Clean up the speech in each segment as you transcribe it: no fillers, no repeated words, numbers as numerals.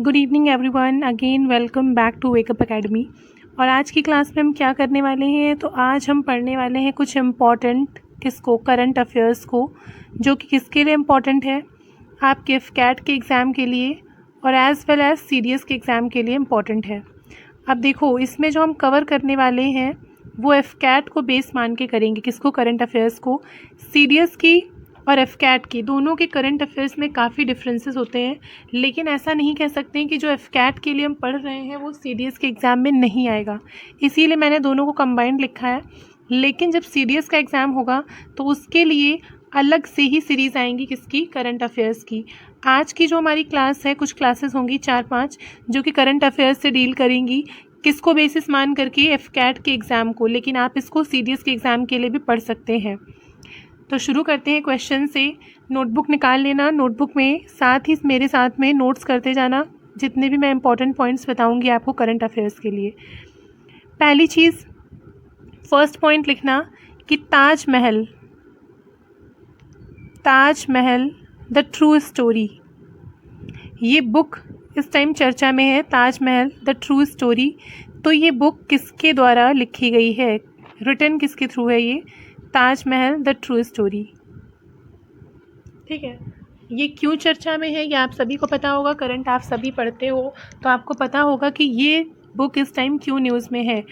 Good evening everyone, again welcome back to Wakeup Academy. और आज की क्लास में हम क्या करने वाले हैं, तो आज हम पढ़ने वाले हैं कुछ इम्पॉर्टेंट करंट अफेयर्स को, जो कि किसके लिए इम्पॉर्टेंट है, आपके एफकैट के एग्ज़ाम के लिए और एज़ वेल एज़ सीडीएस के एग्ज़ाम के लिए इम्पॉर्टेंट है। अब देखो, इसमें जो हम कवर करने वाले हैं वो एफकैट को बेस मान के करेंगे। किसको? करंट अफेयर्स को। सीडीएस की और एफकैट की दोनों के करंट अफेयर्स में काफ़ी डिफरेंसेस होते हैं, लेकिन ऐसा नहीं कह सकते हैं कि जो एफकैट के लिए हम पढ़ रहे हैं वो सीडीएस के एग्ज़ाम में नहीं आएगा। इसीलिए मैंने दोनों को कंबाइंड लिखा है। लेकिन जब सीडीएस का एग्ज़ाम होगा तो उसके लिए अलग से ही सीरीज़ आएंगी। किसकी? करंट अफेयर्स की। आज की जो हमारी क्लास है, कुछ क्लासेस होंगी 4-5 जो कि करंट अफेयर्स से डील करेंगी। किसको बेसिस मान करके? एफकैट के एग्ज़ाम को। लेकिन आप इसको सीडीएस के एग्ज़ाम के लिए भी पढ़ सकते हैं। तो शुरू करते हैं क्वेश्चन से। नोटबुक निकाल लेना, नोटबुक में साथ ही मेरे साथ में नोट्स करते जाना, जितने भी मैं इंपॉर्टेंट पॉइंट्स बताऊंगी आपको करंट अफेयर्स के लिए। पहली चीज़, फर्स्ट पॉइंट लिखना कि ताजमहल द ट्रू स्टोरी, ये बुक इस टाइम चर्चा में है। ताजमहल द ट्रू स्टोरी, तो ये बुक किसके द्वारा लिखी गई है, रिटन किसके थ्रू है ये? Taj Mahal the true story. ठीक है, ये क्यों चर्चा में है ये आप सभी को पता होगा। करंट आप सभी पढ़ते हो तो आपको पता होगा कि ये बुक इस टाइम क्यों न्यूज़ में है।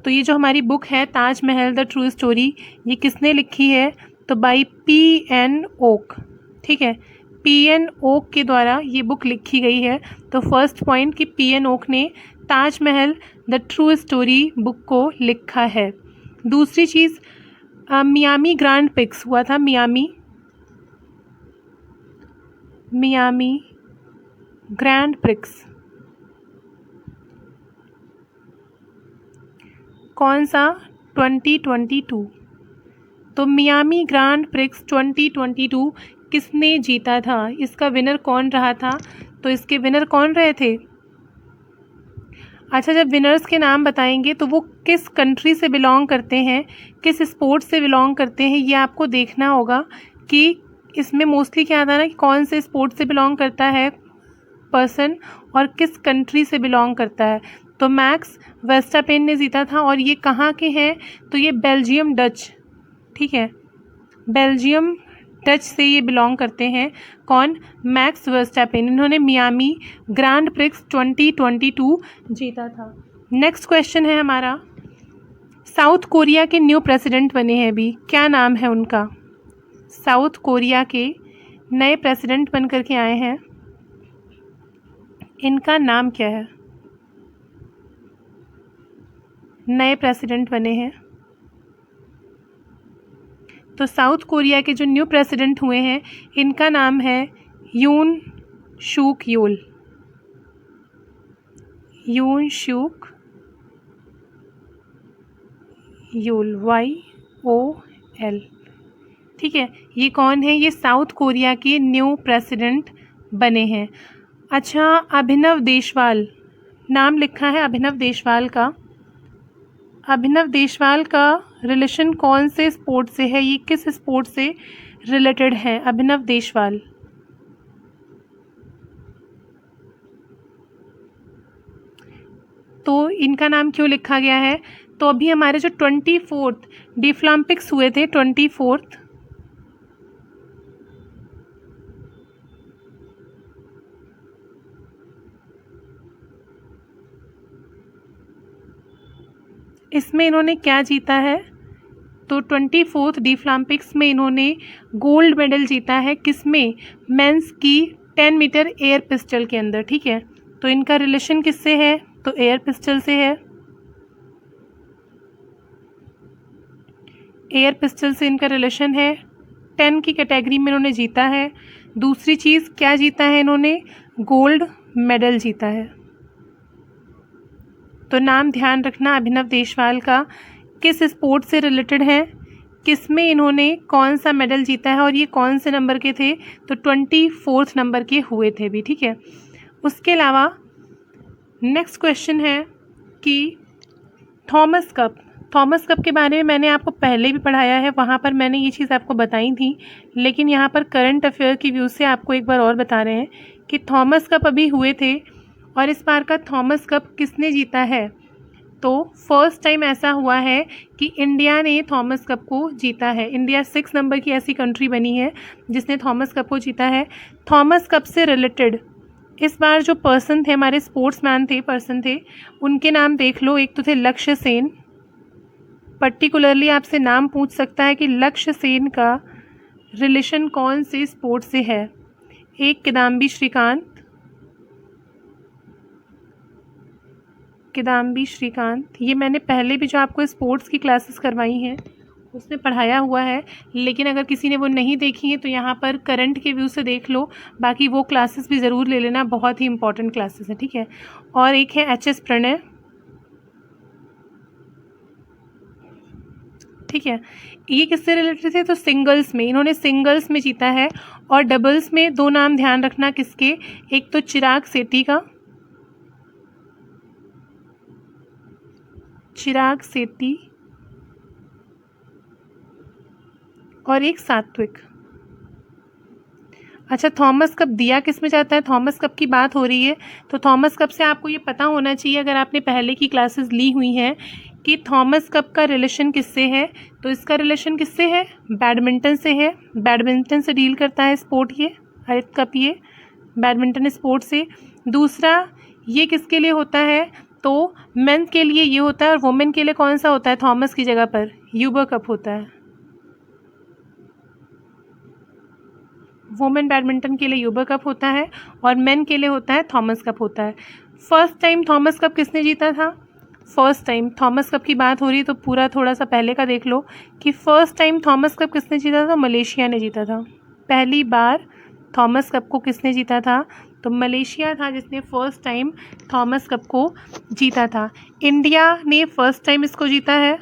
तो ये जो हमारी बुक है ताजमहल द ट्रू स्टोरी, ये किसने लिखी है? तो बाई P.N. ओक। ठीक है, P.N. ओक के द्वारा ये बुक लिखी गई है। तो फर्स्ट पॉइंट कि P.N. ओक ने Taj Mahal the true story book को लिखा है। दूसरी चीज़, मियामी ग्रैंड प्रिक्स हुआ था। मियामी ग्रैंड प्रिक्स कौन सा? 2022। तो मियामी ग्रैंड प्रिक्स 2022 किसने जीता था? इसका विनर कौन रहा था? तो इसके विनर कौन रहे थे? अच्छा, जब विनर्स के नाम बताएंगे तो वो किस कंट्री से बिलोंग करते हैं, किस स्पोर्ट से बिलोंग करते हैं, ये आपको देखना होगा। कि इसमें मोस्टली क्या आता है ना, कि कौन से स्पोर्ट से बिलोंग करता है पर्सन और किस कंट्री से बिलोंग करता है। तो मैक्स वर्स्टापेन ने जीता था, और ये कहाँ के हैं? तो ये बेल्जियम डच। ठीक है, बेल्जियम डच से ये बिलोंग करते हैं। कौन? Max Verstappen. इन्होंने मियामी ग्रैंड प्रिक्स 2022 जीता था। नेक्स्ट क्वेश्चन है हमारा, साउथ कोरिया के न्यू प्रेसिडेंट बने हैं अभी, क्या नाम है उनका? साउथ कोरिया के नए प्रेसिडेंट बन करके आए हैं, इनका नाम क्या है? नए प्रेसिडेंट बने हैं, तो साउथ कोरिया के जो न्यू प्रेसिडेंट हुए हैं इनका नाम है यून सूक यूल। YOL। ठीक है, ये कौन है? ये साउथ कोरिया के न्यू प्रेसिडेंट बने हैं। अच्छा, अभिनव देशवाल नाम लिखा है अभिनव देशवाल का। अभिनव देशवाल का रिलेशन कौन से स्पोर्ट से है, ये किस स्पोर्ट से रिलेटेड है अभिनव देशवाल? तो इनका नाम क्यों लिखा गया है? तो अभी हमारे जो 24th डिफलम्पिक्स हुए थे, 24th इसमें इन्होंने क्या जीता है? तो 24th डिफलम्पिक्स में इन्होंने गोल्ड मेडल जीता है। किसमें? मेंस की 10 मीटर एयर पिस्टल के अंदर। ठीक है, तो इनका रिलेशन किससे है? तो एयर पिस्टल से है। एयर पिस्टल से इनका रिलेशन है। 10 की कैटेगरी में इन्होंने जीता है। दूसरी चीज़ क्या जीता है इन्होंने? गोल्ड मेडल जीता है। तो नाम ध्यान रखना अभिनव देशवाल का, किस स्पोर्ट से रिलेटेड है, किस में इन्होंने कौन सा मेडल जीता है और ये कौन से नंबर के थे? तो 24th नंबर के हुए थे भी। ठीक है, उसके अलावा नेक्स्ट क्वेश्चन है कि थॉमस कप के बारे में मैंने आपको पहले भी पढ़ाया है, वहाँ पर मैंने ये चीज़ आपको बताई थी, लेकिन यहाँ पर करंट अफेयर की व्यू से आपको एक बार और बता रहे हैं कि थॉमस कप अभी हुए थे और इस बार का थॉमस कप किसने जीता है? तो फर्स्ट टाइम ऐसा हुआ है कि इंडिया ने थॉमस कप को जीता है। इंडिया 6 नंबर की ऐसी कंट्री बनी है जिसने थॉमस कप को जीता है। थॉमस कप से रिलेटेड इस बार जो पर्सन थे, हमारे स्पोर्ट्समैन थे, पर्सन थे, उनके नाम देख लो। एक तो थे लक्ष्य सेन, पर्टिकुलरली आपसे नाम पूछ सकता है कि लक्ष्य सेन का रिलेशन कौन से स्पोर्ट से है। एक किदाम्बी श्रीकांत, किदाम्बी श्रीकांत, ये मैंने पहले भी जो आपको स्पोर्ट्स की क्लासेस करवाई हैं उसमें पढ़ाया हुआ है, लेकिन अगर किसी ने वो नहीं देखी है तो यहाँ पर करंट के व्यू से देख लो। बाकी वो क्लासेस भी ज़रूर ले लेना, बहुत ही इंपॉर्टेंट क्लासेस है, ठीक है। और एक है HS प्रणय, ठीक है। ये किससे रिलेटेड थे? तो सिंगल्स में, इन्होंने सिंगल्स में जीता है। और डबल्स में दो नाम ध्यान रखना किसके, एक तो चिराग सेठी का, चिराग सेठी, और एक सात्विक। अच्छा, थॉमस कप दिया किस में जाता है? थॉमस कप की बात हो रही है तो थॉमस कप से आपको ये पता होना चाहिए, अगर आपने पहले की क्लासेस ली हुई हैं, कि थॉमस कप का रिलेशन किससे है। तो इसका रिलेशन किससे है? बैडमिंटन से है। बैडमिंटन से डील करता है स्पोर्ट ये, हरित कप ये बैडमिंटन स्पोर्ट से। दूसरा, ये किसके लिए होता है? तो मेंस के लिए ये होता है। और वुमेन के लिए कौन सा होता है? थॉमस की जगह पर यूबर कप होता है। वुमेन बैडमिंटन के लिए यूबर कप होता है और मेन के लिए होता है थॉमस कप होता है। फर्स्ट टाइम थॉमस कप किसने जीता था? फर्स्ट टाइम थॉमस कप की बात हो रही है तो पूरा थोड़ा सा पहले का देख लो कि फर्स्ट टाइम थॉमस कप किसने जीता था? मलेशिया ने जीता था। पहली बार थॉमस कप को किसने जीता था? तो मलेशिया था जिसने फर्स्ट टाइम थॉमस कप को जीता था। इंडिया ने फर्स्ट टाइम इसको जीता है।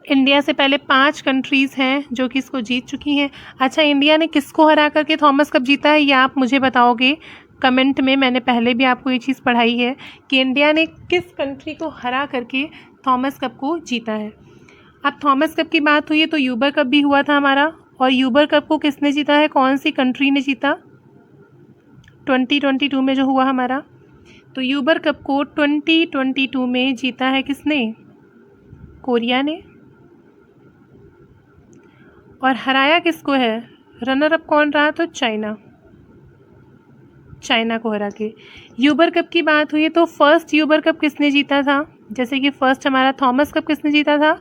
इंडिया से पहले 5 कंट्रीज़ हैं जो कि इसको जीत चुकी हैं। अच्छा, इंडिया ने किसको हरा करके थॉमस कप जीता है, ये आप मुझे बताओगे कमेंट में। मैंने पहले भी आपको ये चीज़ पढ़ाई है कि इंडिया ने किस कंट्री को हरा करके थॉमस कप को जीता है। अब थॉमस कप की बात हुई है तो यूबर कप भी हुआ था हमारा। और यूबर कप को किसने जीता है? कौन सी कंट्री ने जीता? 2022 में जो हुआ हमारा। तो यूबर कप को 2022 में जीता है किसने? कोरिया ने। और हराया किसको है? रनर अप कौन रहा? तो चाइना, चाइना को हरा के। यूबर कप की बात हुई है तो फर्स्ट यूबर कप किसने जीता था? जैसे कि फर्स्ट हमारा थॉमस कप किसने जीता था?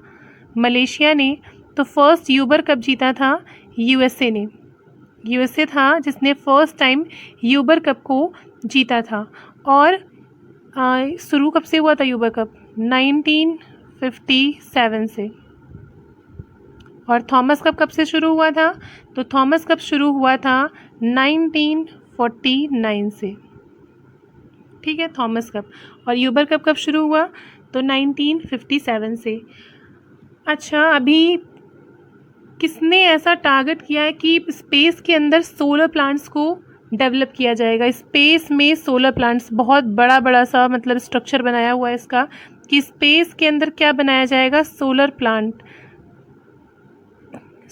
मलेशिया ने। तो फर्स्ट यूबर कप जीता था USA ने। USA था जिसने फर्स्ट टाइम यूबर कप को जीता था। और शुरू कब से हुआ था यूबर कप? 1957 से। और थॉमस कप कब से शुरू हुआ था? तो थॉमस कप शुरू हुआ था 1949 से, ठीक है, थॉमस कप। और यूबर कप कब शुरू हुआ? तो 1957 से। अच्छा, अभी किसने ऐसा टारगेट किया है कि स्पेस के अंदर सोलर प्लांट्स को डेवलप किया जाएगा? स्पेस में सोलर प्लांट्स, बहुत बड़ा बड़ा सा मतलब स्ट्रक्चर बनाया हुआ है इसका कि स्पेस के अंदर क्या बनाया जाएगा? सोलर प्लांट,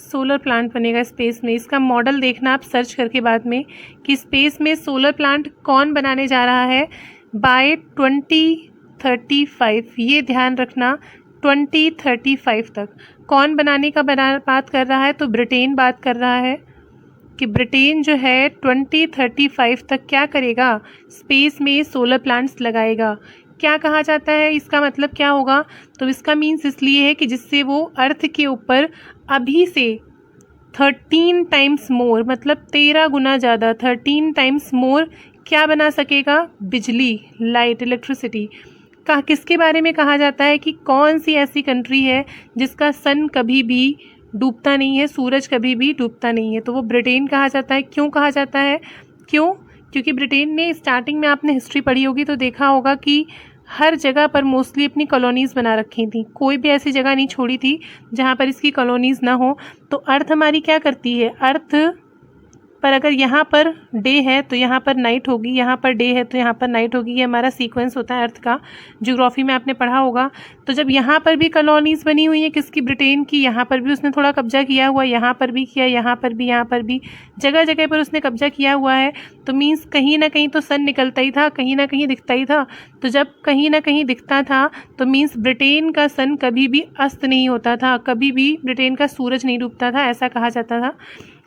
सोलर प्लांट बनेगा स्पेस में। इसका मॉडल देखना आप सर्च करके बाद में कि स्पेस में सोलर प्लांट कौन बनाने जा रहा है बाय 2035। ये ध्यान रखना, 2035 तक कौन बनाने का बात कर रहा है? तो ब्रिटेन बात कर रहा है कि ब्रिटेन जो है 2035 तक क्या करेगा? स्पेस में सोलर प्लांट्स लगाएगा। क्या कहा जाता है? इसका मतलब क्या होगा? तो इसका मीन्स इसलिए है कि जिससे वो अर्थ के ऊपर अभी से 13 टाइम्स मोर, मतलब 13 गुना ज़्यादा, 13 टाइम्स मोर क्या बना सकेगा? बिजली, लाइट, इलेक्ट्रिसिटी का। किसके बारे में कहा जाता है कि कौन सी ऐसी कंट्री है जिसका सन कभी भी डूबता नहीं है, सूरज कभी भी डूबता नहीं है? तो वो ब्रिटेन कहा जाता है। क्यों कहा जाता है? क्यों? क्योंकि ब्रिटेन ने स्टार्टिंग में, आपने हिस्ट्री पढ़ी होगी तो देखा होगा कि हर जगह पर मोस्टली अपनी कॉलोनीज़ बना रखी थी। कोई भी ऐसी जगह नहीं छोड़ी थी जहाँ पर इसकी कॉलोनीज़ ना हो। तो अर्थ हमारी क्या करती है? अर्थ पर अगर यहाँ पर डे है तो यहाँ पर नाइट होगी, यहाँ पर डे है तो यहाँ पर नाइट होगी। ये हमारा सीक्वेंस होता है अर्थ का, ज्योग्राफी में आपने पढ़ा होगा। तो जब यहाँ पर भी कॉलोनीज बनी हुई है किसकी, ब्रिटेन की, यहाँ पर भी उसने थोड़ा कब्जा किया हुआ, यहाँ पर भी किया, यहाँ पर भी जगह जगह पर उसने कब्जा किया हुआ है। तो मीन्स कहीं ना कहीं तो सन निकलता ही था, कहीं ना कहीं दिखता ही था। तो जब कहीं ना कहीं दिखता था तो मीन्स ब्रिटेन का सन कभी भी अस्त नहीं होता था, कभी भी ब्रिटेन का सूरज नहीं डूबता था, ऐसा कहा जाता था।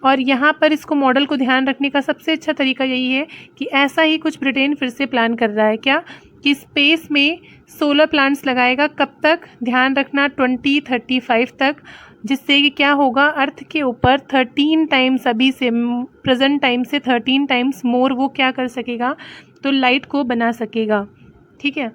और यहाँ पर इसको मॉडल को ध्यान रखने का सबसे अच्छा तरीका यही है कि ऐसा ही कुछ ब्रिटेन फिर से प्लान कर रहा है, क्या कि स्पेस में सोलर प्लांट्स लगाएगा। कब तक, ध्यान रखना 2035 तक, जिससे कि क्या होगा, अर्थ के ऊपर 13 टाइम्स, अभी से प्रेजेंट टाइम से 13 टाइम्स मोर वो क्या कर सकेगा, तो लाइट को बना सकेगा। ठीक है।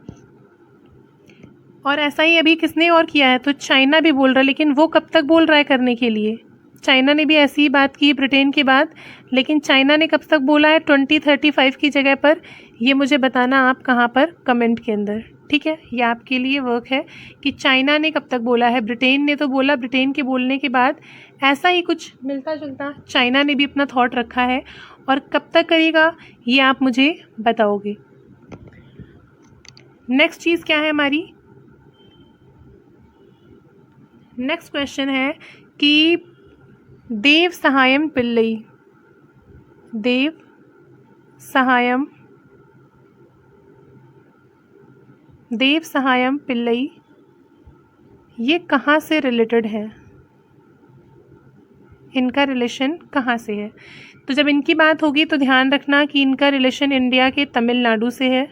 और ऐसा ही अभी किसने और किया है, तो चाइना भी बोल रहा है, लेकिन वो कब तक बोल रहा है करने के लिए, चाइना ने भी ऐसी ही बात की ब्रिटेन के बाद, लेकिन चाइना ने कब तक बोला है 2035 की जगह पर, ये मुझे बताना आप कहाँ पर, कमेंट के अंदर। ठीक है, ये आपके लिए वर्क है कि चाइना ने कब तक बोला है। ब्रिटेन ने तो बोला, ब्रिटेन के बोलने के बाद ऐसा ही कुछ मिलता जुलता चाइना ने भी अपना थॉट रखा है, और कब तक करेगा ये आप मुझे बताओगे। नेक्स्ट चीज़ क्या है हमारी, नेक्स्ट क्वेश्चन है कि देव सहायम पिल्लई, देव सहायम पिल्लई ये कहाँ से रिलेटेड है, इनका रिलेशन कहाँ से है। तो जब इनकी बात होगी तो ध्यान रखना कि इनका रिलेशन इंडिया के तमिलनाडु से है,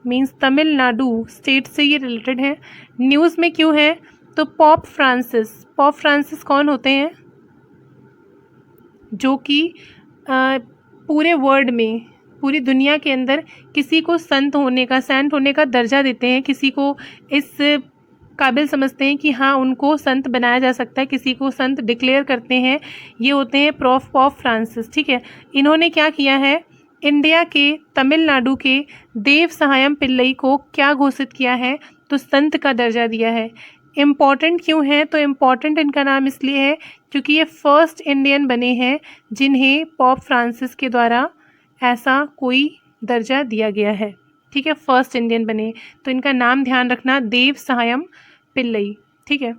मीन्स तमिलनाडु स्टेट से ये रिलेटेड है। न्यूज़ में क्यों है, तो पॉप फ्रांसिस कौन होते हैं, जो कि पूरे वर्ल्ड में, पूरी दुनिया के अंदर किसी को सेंट होने का दर्जा देते हैं, किसी को इस काबिल समझते हैं कि हाँ उनको संत बनाया जा सकता है, किसी को संत डिक्लेयर करते हैं, ये होते हैं पॉप फ्रांसिस। ठीक है, इन्होंने क्या किया है, इंडिया के तमिलनाडु के देव सहायम पिल्लई को क्या घोषित किया है, तो संत का दर्जा दिया है। इम्पॉर्टेंट क्यों है, तो इम्पॉर्टेंट इनका नाम इसलिए है क्योंकि ये फर्स्ट इंडियन बने हैं जिन्हें पॉप फ्रांसिस के द्वारा ऐसा कोई दर्जा दिया गया है। ठीक है, फर्स्ट इंडियन बने, तो इनका नाम ध्यान रखना, देव सहायम पिल्लई। ठीक है,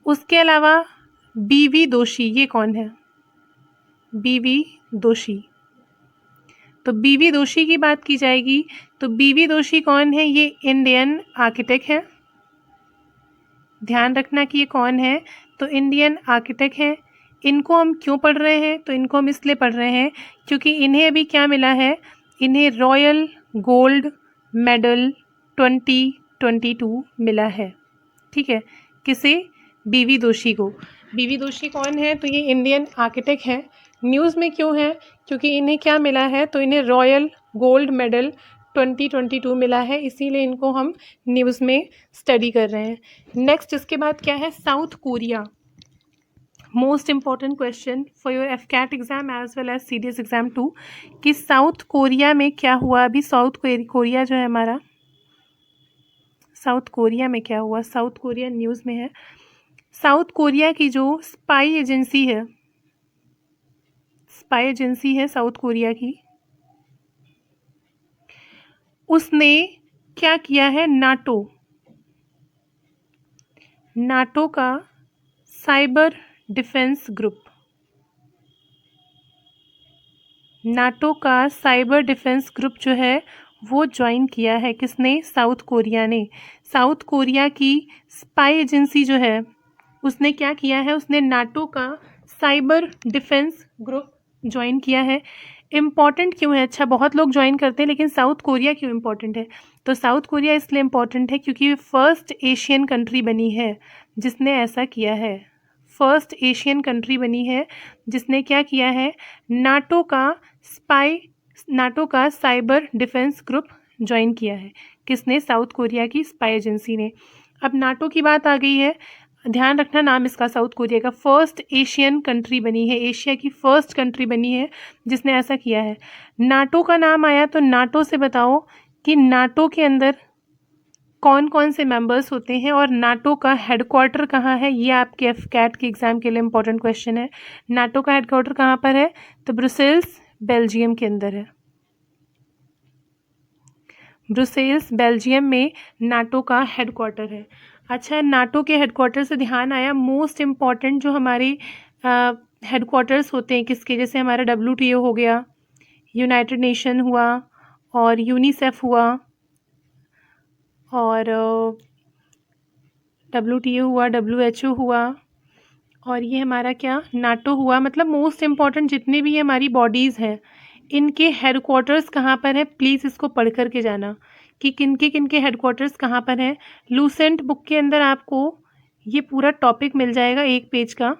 उसके अलावा बीवी दोषी, ये कौन है, बीवी दोषी। तो बीवी दोषी की बात की जाएगी तो बीवी दोषी कौन है, ये इंडियन आर्किटेक्ट है। ध्यान रखना कि ये कौन है, तो इंडियन आर्किटेक्ट है। इनको हम क्यों पढ़ रहे हैं, तो इनको हम इसलिए पढ़ रहे हैं क्योंकि इन्हें अभी क्या मिला है, इन्हें रॉयल गोल्ड मेडल 2022 मिला है। ठीक है, किसे, बीवी दोषी को। बीवी दोषी कौन है, तो ये इंडियन आर्किटेक्ट है। न्यूज़ में क्यों है, क्योंकि इन्हें क्या मिला है, तो इन्हें रॉयल गोल्ड मेडल 2022 मिला है, इसीलिए इनको हम न्यूज़ में स्टडी कर रहे हैं। नेक्स्ट इसके बाद क्या है, South Korea. Most important question for your AFCAT exam as well as CDS exam 2 कि साउथ कोरिया में क्या हुआ। अभी साउथ कोरिया जो है हमारा, साउथ कोरिया में क्या हुआ, साउथ कोरिया न्यूज़ में है। साउथ कोरिया की जो स्पाई एजेंसी है साउथ कोरिया की, उसने क्या किया है, नाटो का साइबर डिफेंस ग्रुप, नाटो का साइबर डिफेंस ग्रुप जो है वो ज्वाइन किया है। किसने, साउथ कोरिया ने। साउथ कोरिया की स्पाई एजेंसी जो है उसने क्या किया है, उसने नाटो का साइबर डिफेंस ग्रुप ज्वाइन किया है। इम्पॉर्टेंट क्यों है, अच्छा बहुत लोग ज्वाइन करते हैं, लेकिन साउथ कोरिया क्यों इम्पॉर्टेंट है, तो साउथ कोरिया इसलिए इम्पॉर्टेंट है क्योंकि फर्स्ट एशियन कंट्री बनी है जिसने ऐसा किया है। फर्स्ट एशियन कंट्री बनी है जिसने क्या किया है, नाटो का साइबर डिफेंस ग्रुप ज्वाइन किया है। किसने, साउथ कोरिया की स्पाई एजेंसी ने। अब नाटो की बात आ गई है, ध्यान रखना नाम इसका, साउथ कोरिया का फर्स्ट एशियन कंट्री बनी है, एशिया की फर्स्ट कंट्री बनी है जिसने ऐसा किया है। नाटो का नाम आया तो नाटो से बताओ कि नाटो के अंदर कौन कौन से मेंबर्स होते हैं और नाटो का हेडक्वार्टर कहाँ है, ये आपके एफकैट के एग्ज़ाम के लिए इम्पोर्टेंट क्वेश्चन है। नाटो का हेडक्वार्टर कहाँ पर है, तो ब्रुसेल्स बेल्जियम के अंदर है। ब्रुसेल्स बेल्जियम में नाटो का हेडक्वार्टर है। अच्छा, नाटो के हेडक्वार्टर से ध्यान आया, मोस्ट इम्पॉर्टेंट जो हमारे हेडक्वार्टर्स होते हैं किसके, जैसे हमारा WTO हो गया, यूनाइटेड नेशन हुआ, और यूनिसेफ हुआ, और WTO हुआ, WHO हुआ, और ये हमारा क्या, नाटो हुआ। मतलब मोस्ट इम्पॉर्टेंट जितने भी हमारी बॉडीज़ हैं, इनके हेडक्वार्टर्स कहाँ पर है, प्लीज़ इसको पढ़ कर के जाना कि किनके हेडक्वार्टर्स कहाँ पर हैं। लूसेंट बुक के अंदर आपको ये पूरा टॉपिक मिल जाएगा, एक पेज का,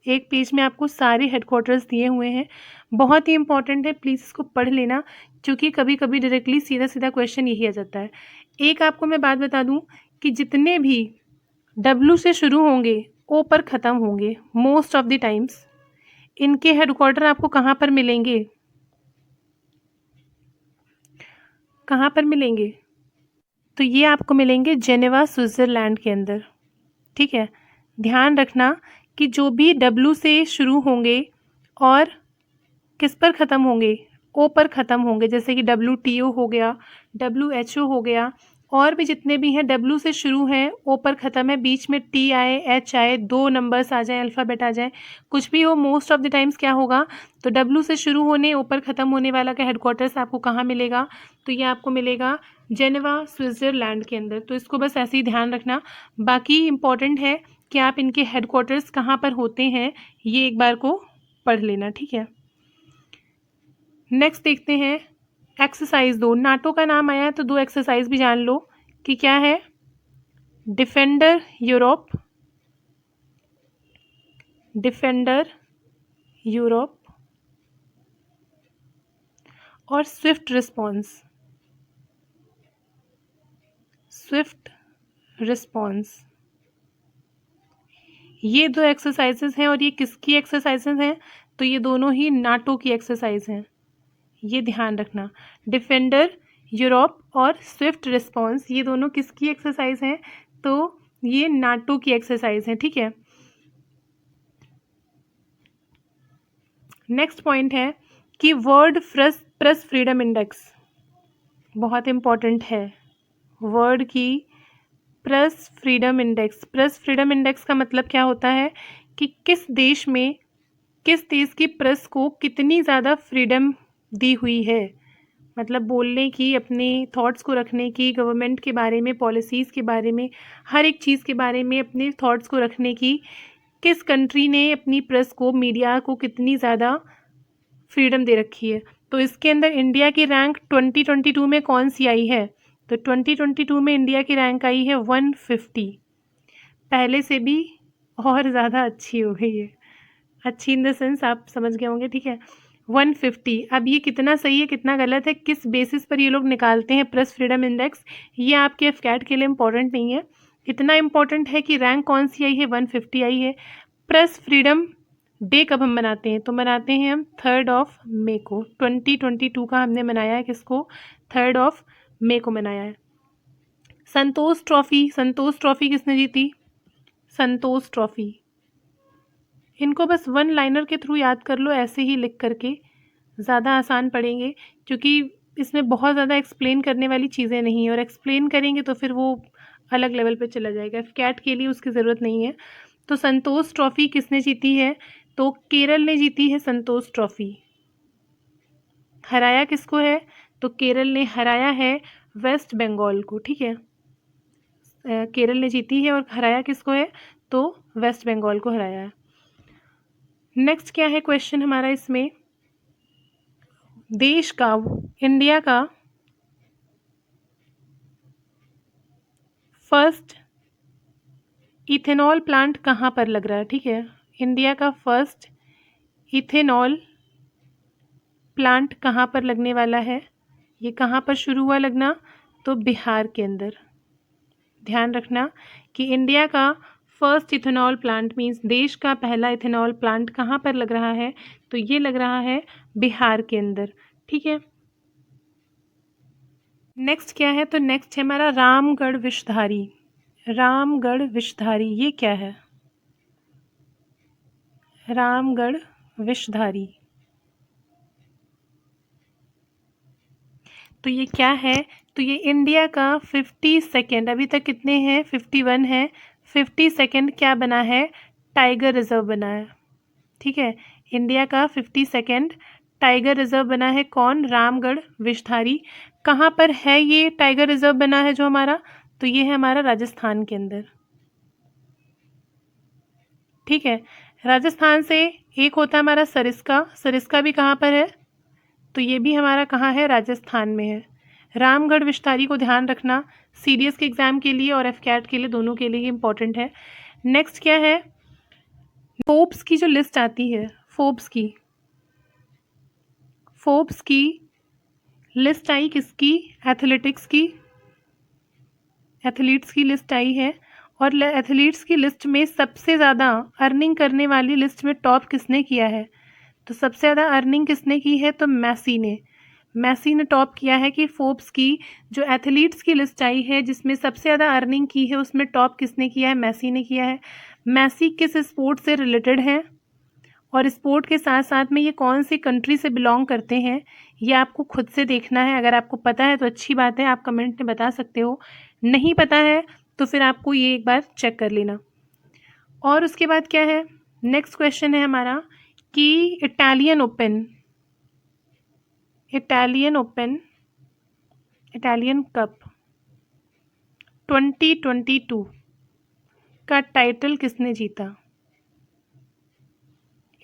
एक पेज में आपको सारे हेडक्वार्टर्स दिए हुए हैं। बहुत ही इंपॉर्टेंट है, प्लीज़ इसको पढ़ लेना, क्योंकि कभी कभी डायरेक्टली सीधा सीधा क्वेश्चन यही आ जाता है। एक आपको मैं बात बता दूं कि जितने भी W से शुरू होंगे O पर ख़त्म होंगे, मोस्ट ऑफ द टाइम्स इनके हेडक्वार्टर आपको कहाँ पर मिलेंगे, कहाँ पर मिलेंगे, तो ये आपको मिलेंगे जेनेवा स्विट्ज़रलैंड के अंदर। ठीक है, ध्यान रखना कि जो भी W से शुरू होंगे और किस पर ख़त्म होंगे, O पर ख़त्म होंगे, जैसे कि WTO हो गया, WHO हो गया, और भी जितने भी हैं W से शुरू हैं, O पर ख़त्म है, बीच में T आए, H आए, 2 नंबर्स आ जाएँ, अल्फ़ाबेट आ जाए, कुछ भी हो, मोस्ट ऑफ द टाइम्स क्या होगा, तो W से शुरू होने O पर ख़त्म होने वाला का हेडक्वार्टर्स आपको कहाँ मिलेगा, तो ये आपको मिलेगा जेनेवा स्विट्ज़रलैंड के अंदर। तो इसको बस ऐसे ही ध्यान रखना। बाकी इम्पॉर्टेंट है कि आप इनके हेडक्वार्टर्स कहाँ पर होते हैं, ये एक बार को पढ़ लेना। ठीक है, नेक्स्ट देखते हैं एक्सरसाइज 2। नाटो का नाम आया है तो 2 एक्सरसाइज भी जान लो कि क्या है, डिफेंडर यूरोप, डिफेंडर यूरोप, और स्विफ्ट रिस्पॉन्स, स्विफ्ट रिस्पॉन्स। ये 2 एक्सरसाइजेज हैं, और ये किसकी एक्सरसाइजेज हैं, तो ये दोनों ही नाटो की एक्सरसाइज हैं, ये ध्यान रखना। डिफेंडर यूरोप और स्विफ्ट रिस्पॉन्स, ये दोनों किसकी एक्सरसाइज हैं, तो ये नाटो की एक्सरसाइज हैं। ठीक है, नेक्स्ट पॉइंट है कि वर्ल्ड प्रेस फ्रीडम इंडेक्स, बहुत इम्पॉर्टेंट है, वर्ल्ड की press freedom index. Press freedom index का मतलब क्या होता है कि किस देश में, किस देश की प्रेस को कितनी ज़्यादा फ्रीडम दी हुई है, मतलब बोलने की, अपने थॉट्स को रखने की, गवर्नमेंट के बारे में, पॉलिसीज़ के बारे में, हर एक चीज़ के बारे में अपने थॉट्स को रखने की, किस कंट्री ने अपनी प्रेस को, मीडिया को कितनी ज़्यादा फ्रीडम दे रखी है। तो इसके अंदर इंडिया की रैंक 2022 में कौन सी आई है, तो 2022 में इंडिया की रैंक आई है 150, पहले से भी और ज़्यादा अच्छी हो गई है, अच्छी इन द सेंस आप समझ गए होंगे। ठीक है, 150। अब ये कितना सही है कितना गलत है, किस बेसिस पर ये लोग निकालते हैं प्रेस फ्रीडम इंडेक्स, ये आपके एफकैट के लिए इम्पोर्टेंट नहीं है। इतना इम्पोर्टेंट है कि रैंक कौन सी आई है, 150 आई है। प्रेस फ्रीडम डे कब हम मनाते हैं, तो मनाते हैं हम 3 मई को। 2022 का हमने मनाया है किसको, 3 मई को मनाया है। संतोष ट्रॉफी, संतोष ट्रॉफी किसने जीती, संतोष ट्रॉफी, इनको बस 1 लाइनर के थ्रू याद कर लो, ऐसे ही लिख करके, ज़्यादा आसान पड़ेंगे, क्योंकि इसमें बहुत ज़्यादा एक्सप्लेन करने वाली चीज़ें नहीं है, और एक्सप्लेन करेंगे तो फिर वो अलग लेवल पे चला जाएगा, कैट के लिए उसकी ज़रूरत नहीं है। तो संतोष ट्रॉफी किसने जीती है, तो केरल ने जीती है संतोष ट्रॉफी। हराया किसको है, तो केरल ने हराया है वेस्ट बंगाल को। ठीक है, केरल ने जीती है, और हराया किसको है, तो वेस्ट बंगाल को हराया है। नेक्स्ट क्या है क्वेश्चन हमारा इसमें, देश का, इंडिया का फर्स्ट इथेनॉल प्लांट कहाँ पर लग रहा है। ठीक है, इंडिया का फर्स्ट इथेनॉल प्लांट कहाँ पर लगने वाला है, ये कहाँ पर शुरू हुआ लगना, तो बिहार के अंदर। ध्यान रखना कि इंडिया का फर्स्ट इथेनॉल प्लांट मीन्स देश का पहला इथेनॉल प्लांट कहाँ पर लग रहा है, तो ये लग रहा है बिहार के अंदर। ठीक है, नेक्स्ट क्या है, तो नेक्स्ट है हमारा रामगढ़ विषधारी। रामगढ़ विषधारी ये क्या है? रामगढ़ विषधारी तो ये क्या है? तो ये इंडिया का 52nd, अभी तक कितने हैं? 51 है। 52nd क्या बना है? टाइगर रिजर्व बना है। ठीक है, इंडिया का 52nd टाइगर रिजर्व बना है। कौन? रामगढ़ विषधारी। कहाँ पर है ये टाइगर रिजर्व बना है जो हमारा? तो ये है हमारा राजस्थान के अंदर। ठीक है, राजस्थान से एक होता है हमारा सरिस्का। सरिस्का भी कहाँ पर है? तो ये भी हमारा कहाँ है? राजस्थान में है। रामगढ़ विषधारी को ध्यान रखना, सीडीएस के एग्जाम के लिए और एफकैट के लिए, दोनों के लिए इम्पोर्टेंट है। नेक्स्ट क्या है? फोर्ब्स की जो लिस्ट आती है, फोर्ब्स की लिस्ट आई किसकी? एथलेटिक्स की, एथलीट्स की लिस्ट आई है। और एथलीट्स की लिस्ट में सबसे ज़्यादा अर्निंग करने वाली लिस्ट में टॉप किसने किया है? तो सबसे ज़्यादा अर्निंग किसने की है? तो मैसी ने टॉप किया है कि फोर्ब्स की जो एथलीट्स की लिस्ट आई है जिसमें सबसे ज़्यादा अर्निंग की है उसमें टॉप किसने किया है? मैसी ने किया है। मैसी किस स्पोर्ट से रिलेटेड है और स्पोर्ट के साथ साथ में ये कौन सी कंट्री से बिलोंग करते हैं, ये आपको खुद से देखना है। अगर आपको पता है तो अच्छी बात है, आप कमेंट में बता सकते हो। नहीं पता है तो फिर आपको ये एक बार चेक कर लेना। और उसके बाद क्या है? नेक्स्ट क्वेश्चन है हमारा कि इटालियन कप 2022 का टाइटल किसने जीता?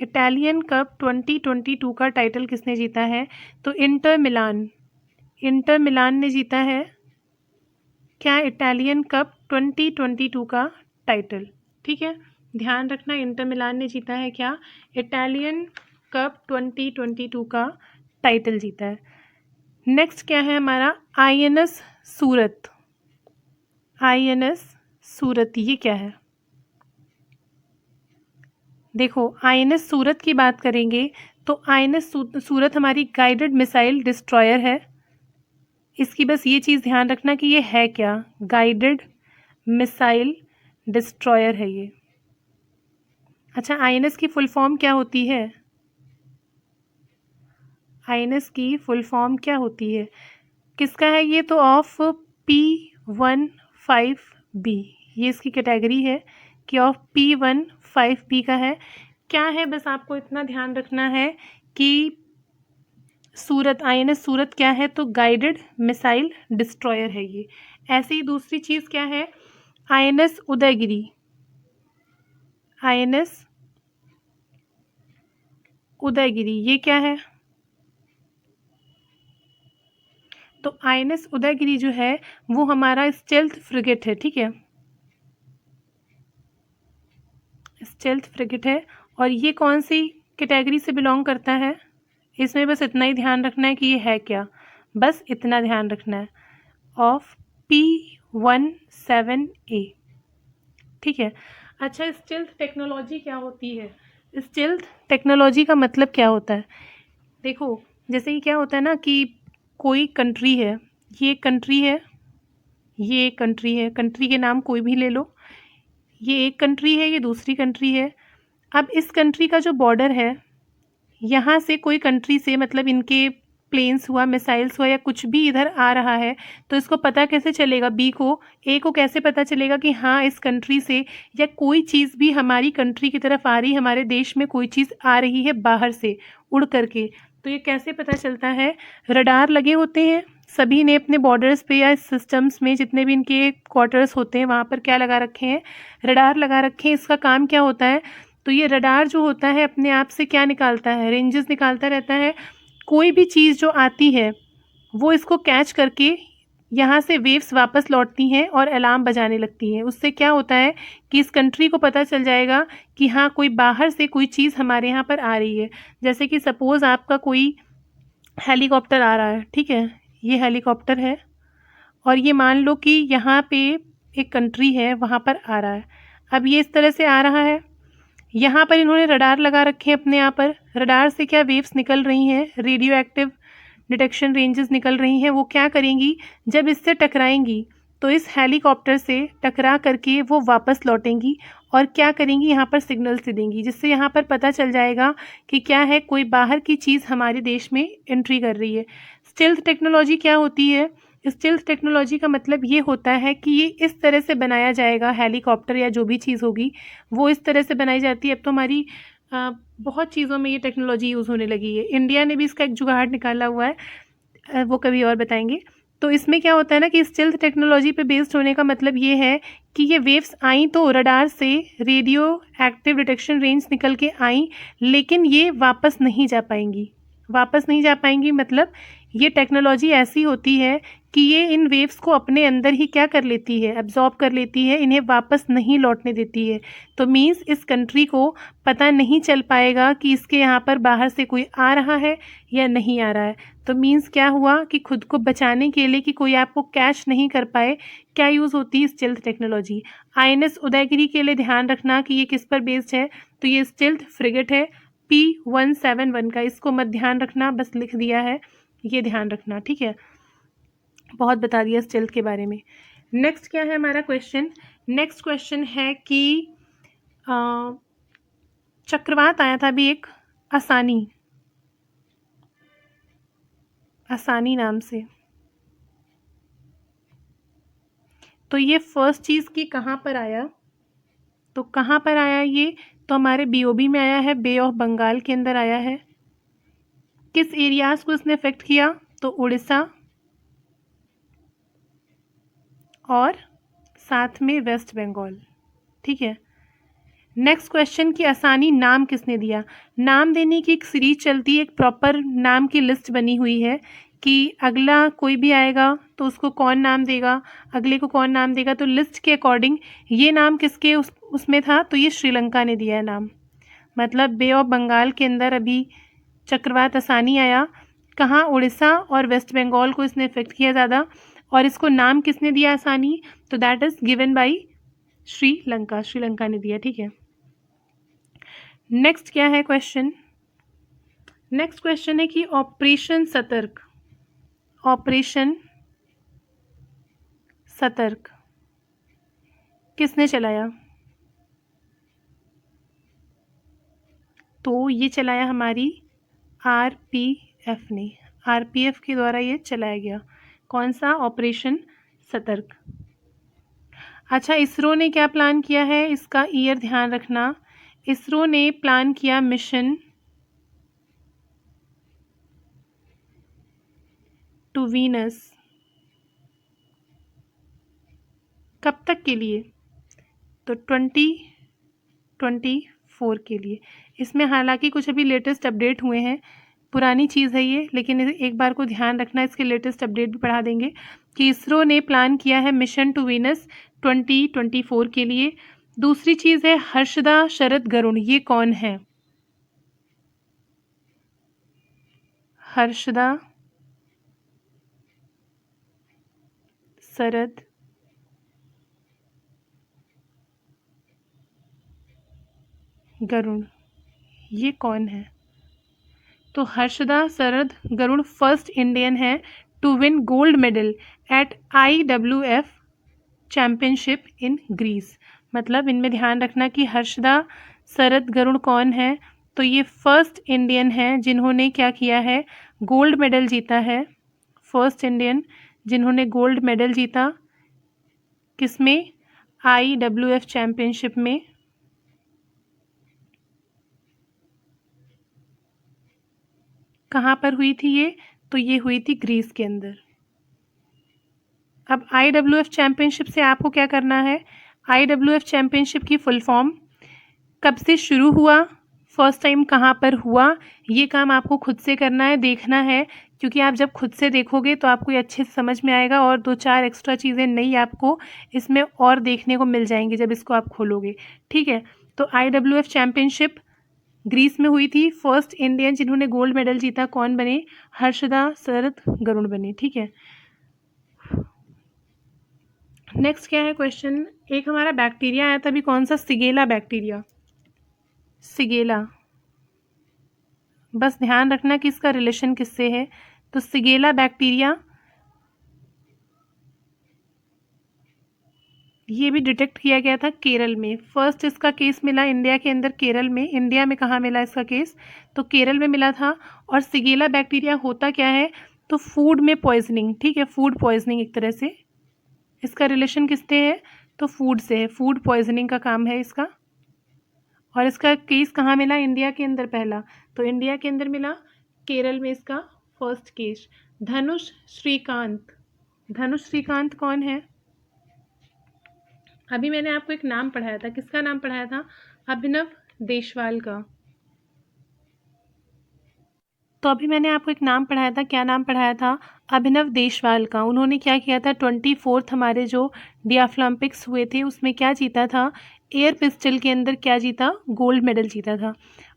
इटालियन कप 2022 का टाइटल किसने जीता है? तो इंटर मिलान ने जीता है क्या इटालियन कप 2022 का टाइटल। ठीक है, ध्यान रखना, इंटर मिलान ने जीता है क्या? इटालियन कप 2022 का टाइटल जीता है। नेक्स्ट क्या है हमारा? आईएनएस सूरत ये क्या है? देखो, आईएनएस सूरत की बात करेंगे तो आईएनएस सूरत हमारी गाइडेड मिसाइल डिस्ट्रॉयर है। इसकी बस ये चीज़ ध्यान रखना कि ये है क्या? गाइडेड मिसाइल डिस्ट्रॉयर है ये। अच्छा, आईएनएस की फुल फॉर्म क्या होती है? आईएनएस की फुल फॉर्म क्या होती है? किसका है ये? तो ऑफ P15B, ये इसकी कैटेगरी है कि ऑफ P15B का है। क्या है? बस आपको इतना ध्यान रखना है कि सूरत, आईएनएस सूरत क्या है? तो गाइडेड मिसाइल डिस्ट्रॉयर है ये। ऐसे ही दूसरी चीज़ क्या है? आईएनएस उदयगिरी ये क्या है? तो आईएनएस उदयगिरी जो है वो हमारा स्टेल्थ फ्रिगेट है। ठीक है, स्टेल्थ फ्रिगेट है। और ये कौन सी कैटेगरी से बिलोंग करता है? इसमें बस इतना ही ध्यान रखना है कि ये है क्या, बस इतना ध्यान रखना है। Of P17A। ठीक है। अच्छा, स्टेल्थ टेक्नोलॉजी क्या होती है? स्टेल्थ टेक्नोलॉजी का मतलब क्या होता है? देखो, जैसे कि क्या होता है ना कि कोई कंट्री है, ये एक कंट्री है, ये एक कंट्री है, कंट्री के नाम कोई भी ले लो। ये एक कंट्री है, ये दूसरी कंट्री है। अब इस कंट्री का जो बॉर्डर है, यहाँ से कोई कंट्री से मतलब इनके प्लेन्स हुआ, मिसाइल्स हुआ या कुछ भी इधर आ रहा है, तो इसको पता कैसे चलेगा? ए को कैसे पता चलेगा कि हाँ इस कंट्री से या कोई चीज़ भी हमारी कंट्री की तरफ आ रही, हमारे देश में कोई चीज़ आ रही है बाहर से उड़ करके, तो ये कैसे पता चलता है? रडार लगे होते हैं सभी ने अपने बॉर्डर्स पे या सिस्टम्स में, जितने भी इनके क्वार्टर्स होते हैं वहाँ पर क्या लगा रखे हैं? रडार लगा रखे हैं। इसका काम क्या होता है? तो ये रडार जो होता है अपने आप से क्या निकालता है? रेंजेस निकालता रहता है। कोई भी चीज़ जो आती है वो इसको कैच करके यहाँ से वेव्स वापस लौटती हैं और अलार्म बजाने लगती हैं। उससे क्या होता है कि इस कंट्री को पता चल जाएगा कि हाँ कोई बाहर से कोई चीज़ हमारे यहाँ पर आ रही है। जैसे कि सपोज़ आपका कोई हेलीकॉप्टर आ रहा है, ठीक है, ये हेलीकॉप्टर है और ये मान लो कि यहाँ पे एक कंट्री है, वहाँ पर आ रहा है। अब ये इस तरह से आ रहा है, यहाँ पर इन्होंने रडार लगा रखे हैं अपने यहाँ पर। रडार से क्या वेव्स निकल रही हैं? रेडियो एक्टिव डिटेक्शन रेंजेस निकल रही हैं, वो क्या करेंगी, जब इससे टकराएंगी तो इस हेलीकॉप्टर से टकरा करके वो वापस लौटेंगी और क्या करेंगी, यहाँ पर सिग्नल्स दे देंगी, जिससे यहाँ पर पता चल जाएगा कि क्या है, कोई बाहर की चीज़ हमारे देश में एंट्री कर रही है। स्टेल्थ टेक्नोलॉजी क्या होती है? स्टेल्थ टेक्नोलॉजी का मतलब ये होता है कि ये इस तरह से बनाया जाएगा, हेलीकॉप्टर या जो भी चीज़ होगी वो इस तरह से बनाई जाती है। अब तो हमारी बहुत चीज़ों में ये टेक्नोलॉजी यूज़ होने लगी है। इंडिया ने भी इसका एक जुगाड़ निकाला हुआ है, वो कभी और बताएंगे। तो इसमें क्या होता है ना कि स्टेल्थ टेक्नोलॉजी पे बेस्ड होने का मतलब ये है कि ये वेव्स आई तो रडार से रेडियो एक्टिव डिटेक्शन रेंज निकल के आई, लेकिन ये वापस नहीं जा पाएंगी। वापस नहीं जा पाएंगी मतलब ये टेक्नोलॉजी ऐसी होती है कि ये इन वेव्स को अपने अंदर ही क्या कर लेती है, एब्जॉर्ब कर लेती है, इन्हें वापस नहीं लौटने देती है। तो मीन्स इस कंट्री को पता नहीं चल पाएगा कि इसके यहाँ पर बाहर से कोई आ रहा है या नहीं आ रहा है। तो मीन्स क्या हुआ कि खुद को बचाने के लिए कि कोई आपको कैच नहीं कर पाए, क्या यूज़ होती है, स्टेल्थ टेक्नोलॉजी। INS उदयगिरी के लिए ध्यान रखना कि ये किस पर बेस्ड है, तो ये स्टेल्थ फ्रिगेट है P-171 का, इसको मत ध्यान रखना, बस लिख दिया है, ये ध्यान रखना, ठीक है। बहुत बता दिया स्टेल्थ के बारे में। नेक्स्ट क्या है हमारा क्वेश्चन? नेक्स्ट क्वेश्चन है कि चक्रवात आया था अभी एक, आसानी नाम से। तो ये फर्स्ट चीज़ की कहाँ पर आया, तो कहाँ पर आया ये, तो हमारे BOB में आया है, बे ऑफ बंगाल के अंदर आया है। किस एरियाज़ को इसने इफेक्ट किया, तो उड़ीसा और साथ में वेस्ट बंगाल, ठीक है। नेक्स्ट क्वेश्चन की आसानी नाम किसने दिया? नाम देने की एक सीरीज चलती है, एक प्रॉपर नाम की लिस्ट बनी हुई है कि अगला कोई भी आएगा तो उसको कौन नाम देगा, अगले को कौन नाम देगा। तो लिस्ट के अकॉर्डिंग ये नाम किसके उसमें था, तो ये श्रीलंका ने दिया है नाम। मतलब बे ऑफ बंगाल के अंदर अभी चक्रवात आसानी आया, कहाँ, उड़ीसा और वेस्ट बंगाल को इसने इफेक्ट किया ज़्यादा, और इसको नाम किसने दिया आसानी, तो that is given by Sri Lanka, Sri Lanka ने दिया, ठीक है। नेक्स्ट क्या है क्वेश्चन? नेक्स्ट क्वेश्चन है कि ऑपरेशन सतर्क, ऑपरेशन सतर्क किसने चलाया, तो ये चलाया हमारी RPF ने, RPF के द्वारा ये चलाया गया। कौन सा? ऑपरेशन सतर्क। अच्छा, इसरो ने क्या प्लान किया है, इसका ईयर ध्यान रखना। इसरो ने प्लान किया मिशन टू वीनस, कब तक के लिए, तो 2024 के लिए। इसमें हालांकि कुछ अभी लेटेस्ट अपडेट हुए हैं, पुरानी चीज़ है ये, लेकिन एक बार को ध्यान रखना, इसके लेटेस्ट अपडेट भी पढ़ा देंगे कि इसरो ने प्लान किया है मिशन टू वीनस 2024 के लिए। दूसरी चीज़ है हर्षदा शरद गरुड़, ये कौन है? हर्षदा शरद गरुड़, ये कौन है? तो हर्षदा शरद गरुड़ फर्स्ट इंडियन है to win gold medal at IWF championship in Greece. मतलब इनमें ध्यान रखना कि हर्षदा शरद गरुड़ कौन है, तो ये फर्स्ट इंडियन है जिन्होंने क्या किया है, गोल्ड मेडल जीता है। फर्स्ट इंडियन जिन्होंने गोल्ड मेडल जीता, किसमें? IWF चैम्पियनशिप में। कहाँ पर हुई थी ये, तो ये हुई थी ग्रीस के अंदर। अब IWF चैम्पियनशिप से आपको क्या करना है, IWF चैम्पियनशिप की फुल फॉर्म, कब से शुरू हुआ, फर्स्ट टाइम कहाँ पर हुआ, ये काम आपको खुद से करना है, देखना है, क्योंकि आप जब खुद से देखोगे तो आपको ये अच्छे से समझ में आएगा और 2-4 एक्स्ट्रा चीज़ें नई आपको इसमें और देखने को मिल जाएंगी जब इसको आप खोलोगे, ठीक है। तो IWF चैम्पियनशिप ग्रीस में हुई थी, फर्स्ट इंडियन जिन्होंने गोल्ड मेडल जीता कौन बने, हर्षदा शरद गरुड़ बने, ठीक है। नेक्स्ट क्या है क्वेश्चन? एक हमारा बैक्टीरिया आया था अभी, कौन सा? सिगेला बैक्टीरिया, सिगेला। बस ध्यान रखना कि इसका रिलेशन किससे है, तो सिगेला बैक्टीरिया ये भी डिटेक्ट किया गया था केरल में। फर्स्ट इसका केस मिला इंडिया के अंदर केरल में। इंडिया में कहाँ मिला इसका केस? तो केरल में मिला था। और सिगेला बैक्टीरिया होता क्या है? तो फूड में पॉइजनिंग, ठीक है, फूड पॉइजनिंग एक तरह से। इसका रिलेशन किससे है? तो फूड से है, फूड पॉइजनिंग का काम है इसका। और इसका केस कहाँ मिला? इंडिया के अंदर पहला, तो इंडिया के अंदर मिला, केरल में इसका फर्स्ट केस। धनुष श्रीकांत, धनुष श्रीकांत कौन है? अभी मैंने आपको एक नाम पढ़ाया था, किसका नाम पढ़ाया था? अभिनव देशवाल का। तो अभी मैंने आपको एक नाम पढ़ाया था, क्या नाम पढ़ाया था? अभिनव देशवाल का। उन्होंने क्या किया था? 24th हमारे जो डियाफ्लॉम्पिक्स हुए थे उसमें क्या जीता था? एयर पिस्टल के अंदर क्या जीता? गोल्ड मेडल जीता था।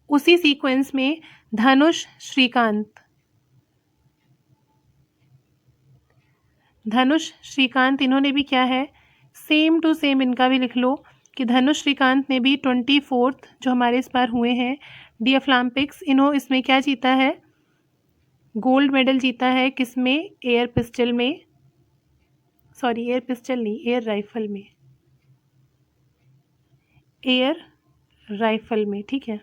उसी सीक्वेंस में धनुष श्रीकांत, धनुष श्रीकांत इन्होंने भी क्या है? सेम टू सेम इनका भी लिख लो कि धनुष श्रीकांत ने भी 24th जो हमारे इस बार हुए हैं डियाफ्लॉम्पिक्स, इसमें क्या जीता है? गोल्ड मेडल जीता है। किस में? एयर पिस्टल में, सॉरी एयर पिस्टल नहीं, एयर राइफल में, एयर राइफल में, ठीक है।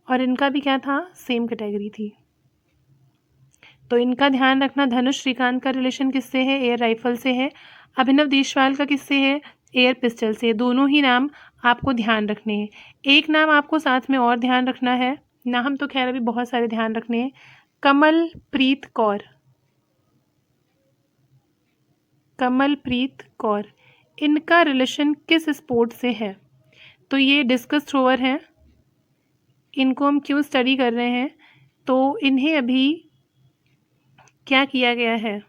और इनका भी क्या था? सेम कैटेगरी थी। तो इनका ध्यान रखना, धनुष श्रीकांत का रिलेशन किससे है? एयर राइफल से है। अभिनव देशवाल का किससे है? एयर पिस्टल से। दोनों ही नाम आपको ध्यान रखने हैं। एक नाम आपको साथ में और ध्यान रखना है, नाम तो खैर अभी बहुत सारे ध्यान रखने हैं। कमलप्रीत कौर, कमलप्रीत कौर, इनका रिलेशन किस स्पोर्ट से है? तो ये डिस्कस थ्रोअर हैं। इनको हम क्यों स्टडी कर रहे हैं? तो इन्हें अभी क्या किया गया है?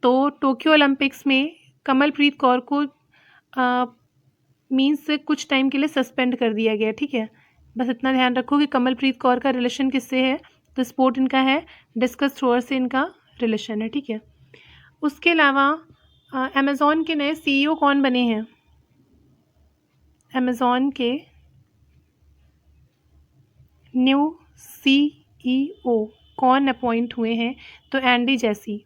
तो टोक्यो ओलंपिक्स में कमलप्रीत कौर को मीन्स कुछ टाइम के लिए सस्पेंड कर दिया गया, ठीक है। बस इतना ध्यान रखो कि कमलप्रीत कौर का रिलेशन किससे है? तो स्पोर्ट इनका है, डिस्कस थ्रोअर से इनका रिलेशन है, ठीक है। उसके अलावा अमेज़ॉन के नए सीईओ कौन बने हैं? अमेज़ॉन के न्यू सीईओ कौन अपॉइंट हुए हैं? तो एंडी जैसी,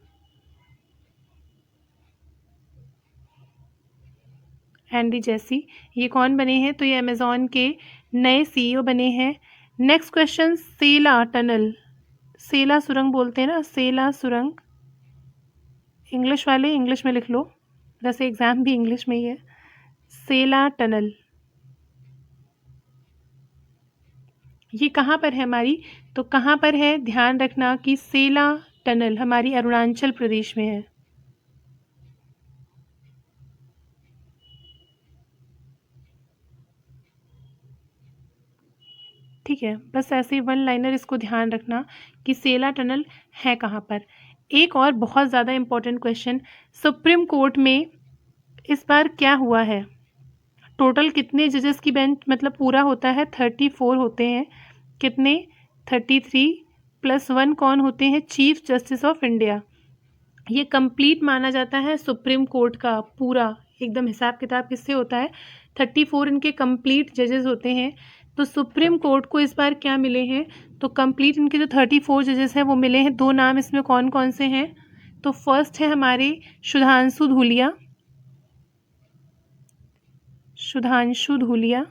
एंडी जैसी ये कौन बने हैं? तो ये अमेज़ॉन के नए सीईओ बने हैं। नेक्स्ट क्वेश्चन, सेला टनल, सेला सुरंग बोलते हैं ना, सेला सुरंग। इंग्लिश वाले इंग्लिश में लिख लो, वैसे एग्ज़ाम भी इंग्लिश में ही है। सेला टनल ये कहाँ पर है हमारी? तो कहाँ पर है? ध्यान रखना कि सेला टनल हमारी अरुणाचल प्रदेश में है। ठीक है, बस ऐसे ही वन लाइनर इसको ध्यान रखना कि सेला टनल है कहाँ पर। एक और बहुत ज़्यादा इम्पोर्टेंट क्वेश्चन, सुप्रीम कोर्ट में इस बार क्या हुआ है? टोटल कितने जजेस की बेंच मतलब पूरा होता है? 34 होते हैं। कितने? 33 + 1 कौन होते हैं? Chief justice of India. ये कंप्लीट माना जाता है सुप्रीम कोर्ट का पूरा एकदम हिसाब किताब किससे होता है? 34 इनके कंप्लीट जजेस होते हैं। तो सुप्रीम कोर्ट को इस बार क्या मिले हैं? तो कंप्लीट इनके जो 34 जजेस हैं वो मिले हैं। दो नाम इसमें कौन कौन से हैं? तो फर्स्ट है हमारे सुधांशु धूलिया, सुधांशु धूलिया,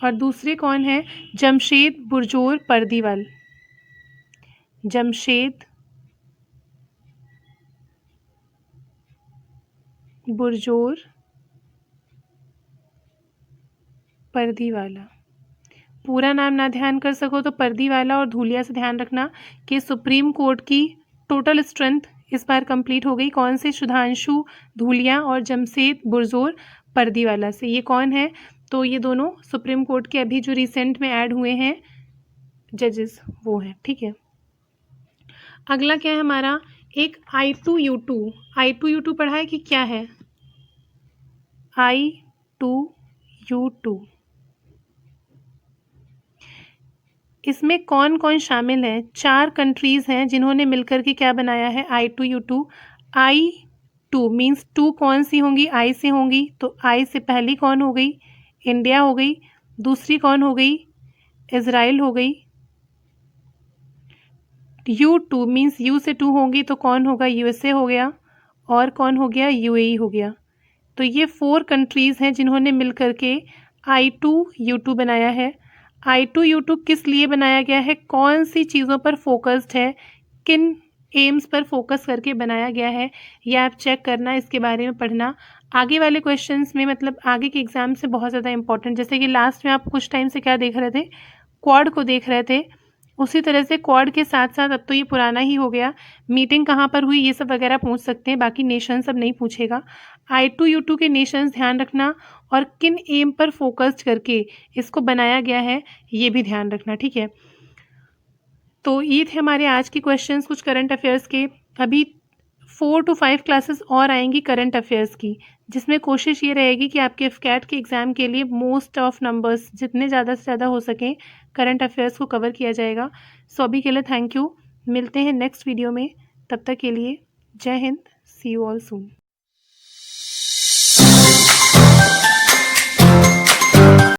और दूसरे कौन है? जमशेद बुरजोर पर्दीवाल, जमशेद बुरजोर पर्दीवाला। पूरा नाम ना ध्यान कर सको तो पर्दीवाला और धूलिया से ध्यान रखना कि सुप्रीम कोर्ट की टोटल स्ट्रेंथ इस बार कंप्लीट हो गई कौन से? सुधांशु धूलिया और जमशेद बुरजोर पर्दीवाला से। ये कौन है? तो ये दोनों सुप्रीम कोर्ट के अभी जो रिसेंट में ऐड हुए हैं जजेस वो हैं, ठीक है। अगला क्या है हमारा? एक I2U2, I2U2 पढ़ा है कि क्या है? I2U2 इसमें कौन कौन शामिल है? 4 कंट्रीज़ हैं जिन्होंने मिलकर के क्या बनाया है? I2U2। I2 मीन्स 2 कौन सी होंगी? I से होंगी, तो I से पहली कौन हो गई? इंडिया हो गई, दूसरी कौन हो गई, इज़राइल हो गई, U2 मीन्स U से 2 होंगी तो कौन होगा, USA हो गया, और कौन हो गया, UAE हो गया। तो ये 4 कंट्रीज़ हैं जिन्होंने मिल कर के I2U2 बनाया है। I2U2 किस लिए बनाया गया है, कौन सी चीज़ों पर फोकस्ड है, किन एम्स पर फोकस करके बनाया गया है, ये आप चेक करना, इसके बारे में पढ़ना। आगे वाले क्वेश्चंस में मतलब आगे के एग्जाम से बहुत ज़्यादा इंपॉर्टेंट, जैसे कि लास्ट में आप कुछ टाइम से क्या देख रहे थे, क्वाड को देख रहे थे, उसी तरह से क्वाड के साथ साथ अब तो ये पुराना ही हो गया, मीटिंग कहाँ पर हुई ये सब वगैरह पूछ सकते हैं, बाकी नेशन सब नहीं पूछेगा। I2U2 के नेशंस ध्यान रखना और किन एम पर फोकस्ड करके इसको बनाया गया है ये भी ध्यान रखना, ठीक है। तो ये थे हमारे आज के क्वेश्चंस कुछ करंट अफेयर्स के। अभी 4 to 5 क्लासेस और आएंगी करंट अफेयर्स की, जिसमें कोशिश ये रहेगी कि आपके एफकैट के एग्ज़ाम के लिए मोस्ट ऑफ नंबर्स जितने ज़्यादा से ज़्यादा हो सकें करंट अफेयर्स को कवर किया जाएगा। सो अभी के लिए थैंक यू, मिलते हैं नेक्स्ट वीडियो में, तब तक के लिए जय हिंद, सी यू ऑल सून।